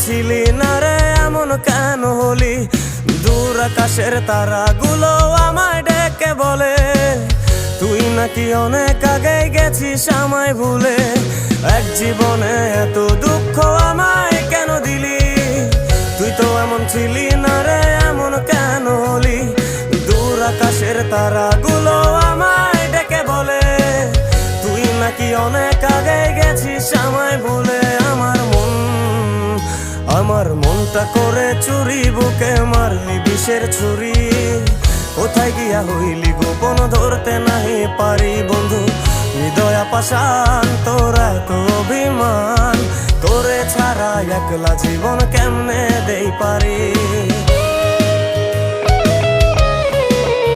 ছিলি না রে এমন কেন হলি? দূর আকাশের তারাগুলো আমায় ডেকে বলে তুই নাকি অনেক আগে গেছিস আমায় ভুলে। এক জীবনে এত দুঃখ আমায় কেন দিলি? তুই তো এমন ছিলি না রে এমন কেন হলি? দূর আকাশের তারাগুলো আমায় ডেকে বলে তুই নাকি অনেক আগে গেছিস আমায় ভুলে। আমার মনটা করে চুরি, বুকে মারলি বিষের ছুরি। কোথায় গিয়া হইলি গোপন ধরতে নাহি পারি বন্ধু। হৃদয় পাষাণ তোর এত অভিমান, তোরে ছাড়া একলা জীবন কেমনে দেই পারি?